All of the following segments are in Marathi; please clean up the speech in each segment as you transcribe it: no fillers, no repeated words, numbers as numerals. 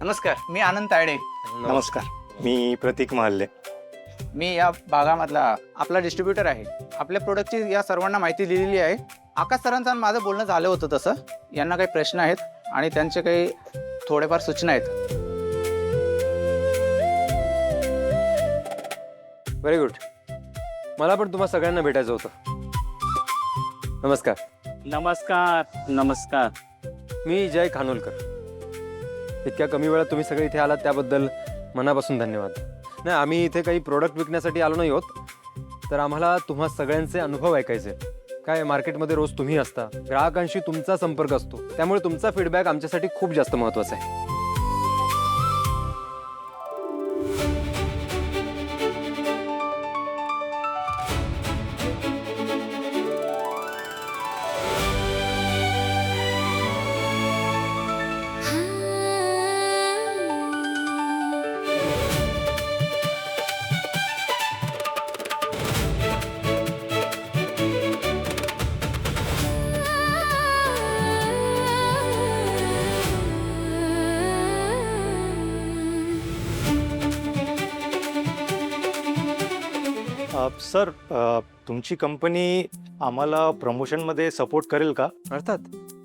नमस्कार, मी आनंद तायडे. नमस्कार, मी प्रतीक महाल्ले. मी या भागामधला आपला डिस्ट्रीब्युटर आहे. आपल्या प्रोडक्टची या सर्वांना माहिती दिलेली आहे. आकाश सरांचं आणि माझं बोलणं झालं होतं तसं. यांना काही प्रश्न आहेत आणि त्यांचे काही थोडेफार सूचना आहेत. Very good. मला पण तुम्हा सगळ्यांना भेटायचं होतं. नमस्कार. नमस्कार. नमस्कार. मी जय खानोलकर. इतक्या कमी वेळात तुम्ही सगळे इथे आलात त्याबद्दल मनापासून धन्यवाद. नाही, आम्ही इथे काही प्रोडक्ट विकण्यासाठी आलो नाही आहोत, तर आम्हाला तुम्हा सगळ्यांचे अनुभव ऐकायचे. काय मार्केटमध्ये रोज तुम्ही असता, ग्राहकांशी तुमचा संपर्क असतो, त्यामुळे तुमचा फीडबॅक आमच्यासाठी खूप जास्त महत्त्वाचा आहे. सर, तुमची कंपनी आम्हाला प्रमोशनमध्ये सपोर्ट करेल का? अर्थात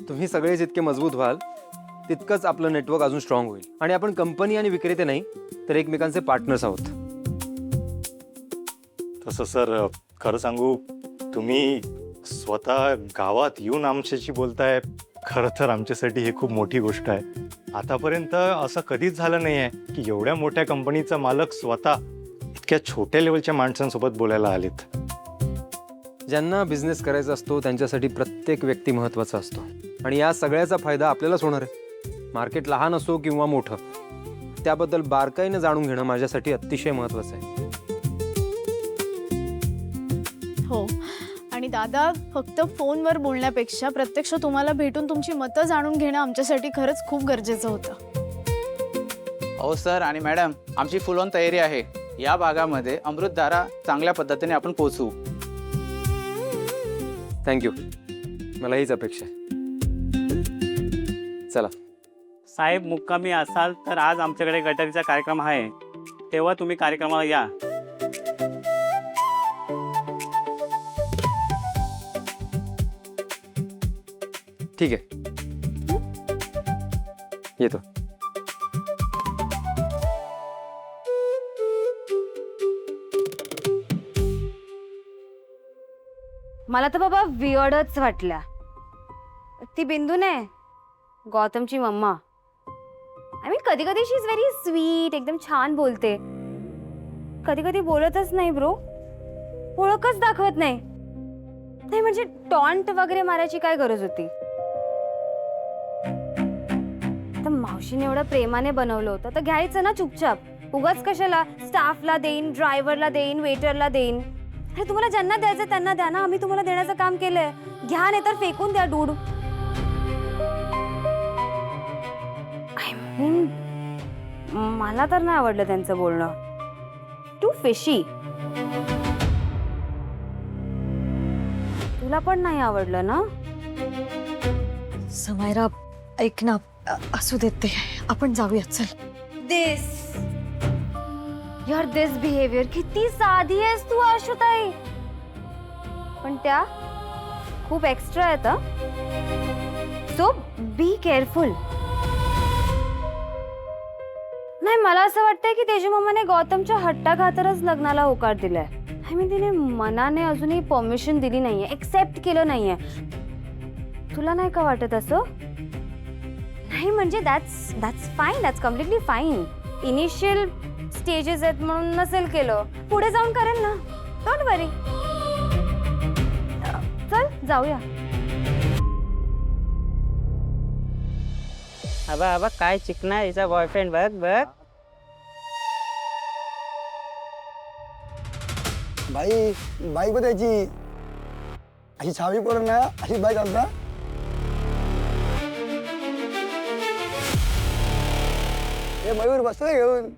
तुम्ही सगळे जितके मजबूत व्हाल तितकंच आपलं नेटवर्क अजून स्ट्रॉंग होईल. आणि आपण कंपनी आणि विक्रेते नाही तर एकमेकांचे पार्टनर्स आहोत. तसं सर, खरं सांगू, तुम्ही स्वतः गावात येऊन आमच्याशी बोलताय. खरं तर आमच्यासाठी हे खूप मोठी गोष्ट आहे. आतापर्यंत असं कधीच झालं नाही आहे की एवढ्या मोठ्या कंपनीचा मालक स्वतः इतक्या छोट्या लेवलच्या माणसांसोबत बोलायला आलेत. ज्यांना बिझनेस करायचा असतो त्यांच्यासाठी प्रत्येक व्यक्ती महत्त्वाचा असतो. आणि या सगळ्याचा फायदा आपल्यालाच होणार आहे. मार्केट लहान असो किंवा मोठं, त्याबद्दल बारकाईने जाणून घेणं माझ्यासाठी अतिशय महत्त्वाचं आहे. हो, आणि दादा, फक्त फोनवर बोलण्यापेक्षा प्रत्यक्ष तुम्हाला भेटून तुमची मतं जाणून घेणं आमच्यासाठी खरंच खूप गरजेचं होतं. हो सर आणि मॅडम, आमची फुल ऑन तयारी आहे. या भागामध्ये अमृतधारा चांगल्या पद्धतीने आपण पोहोचवू. थँक्यू. मला हीच अपेक्षा आहे. चला. साहेब, मुक्कामी असाल तर आज आमच्याकडे गटारीचा कार्यक्रम आहे, तेव्हा तुम्ही कार्यक्रमाला या. ठीक आहे, येतो. मला तर बाबा वियर्डच वाटल्या. ती बिंदू नाही, गौतमची मम्मा. आय मीन, कधी कधी शी इज व्हेरी स्वीट, एकदम छान बोलते. कधी कधी बोलतच नाही ब्रो, ओळखच दाखवत नाही. नाही म्हणजे टॉन्ट वगैरे मारायची काय गरज होती? तर मावशीने एवढं प्रेमाने बनवलं होतं तर घ्यायचं ना चुपचाप. उगाच कशाला स्टाफला देईन, ड्रायव्हरला देईन, वेटरला देईन. अरे तुम्हाला ज्यांना द्यायचं त्यांना द्या ना. आम्ही तुम्हाला देण्याचं काम केलंय. घ्या, नाही तर फेकून द्या डूड. आय मीन, मला तर नाही आवडलं त्यांचं बोलणं. Too fishy. तुला पण नाही आवडलं ना? समायरा, ऐक ना, असू देत ते, आपण जाऊया. चल. दिस यार, दिस बिहेवियर. किती साधी आहेस तू आशुताई, पण त्या खूप एक्स्ट्रा आहेत. So be careful. नाही, मला असं वाटतंय की तेजू मामाने गौतमच्या हट्टाखातरच लग्नाला होकार दिलाय. आय मीन, तिने मनाने अजूनही परमिशन दिली नाहीये, एक्सेप्ट केलं नाहीये. तुला नाही का वाटत असं? नाही म्हणजे that's fine, that's completely fine. Initial stages आहेत म्हणून नसेल केलं, पुढे जाऊन करेल ना. डोंट वरी. चल जाऊया. अबा अबा, काय चिकना हिचा बॉयफ्रेंड. बघ बघ. बाई बाईक पण त्याची अशी छावी पडून ना, अशी बाईक आणता. हे मयूर बसतोय घेऊन.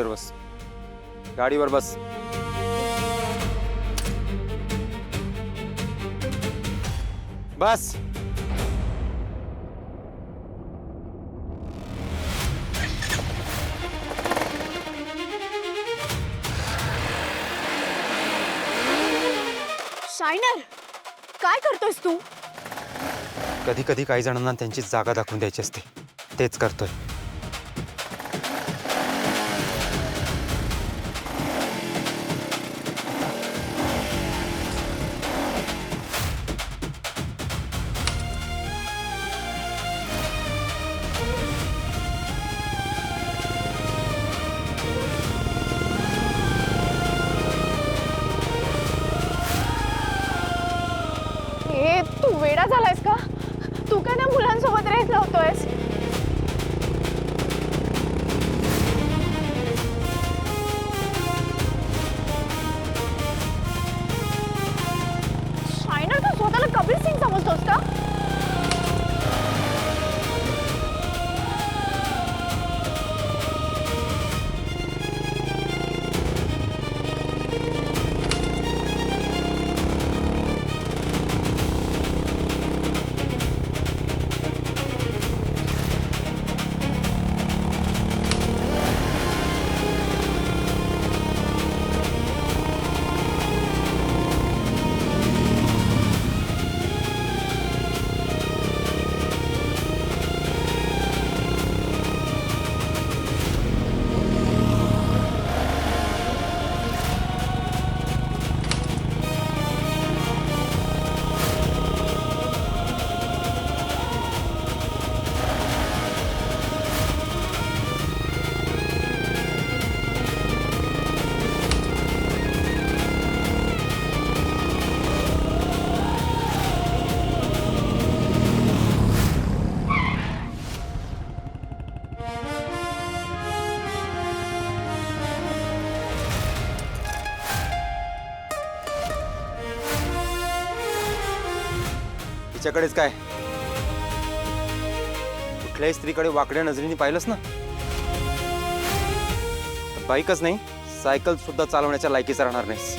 गाडीवर बस. गाडीवर बस. बस. शायनर, काय करतोयस तू? कधी कधी काही जणांना त्यांची जागा दाखवून द्यायची असते, तेच करतोय. हे तू वेडा झालायस का? तू काय ना मुलांसोबत रेस लावतोयस? शायनर, तू स्वतःला कबीर सिंग समजतोस का? तिच्याकडेच काय, कुठल्याही स्त्रीकडे वाकड्या नजरेने पाहिलंस ना, बाईकच नाही सायकल सुद्धा चालवण्याच्या लायकीचा राहणार नाहीस.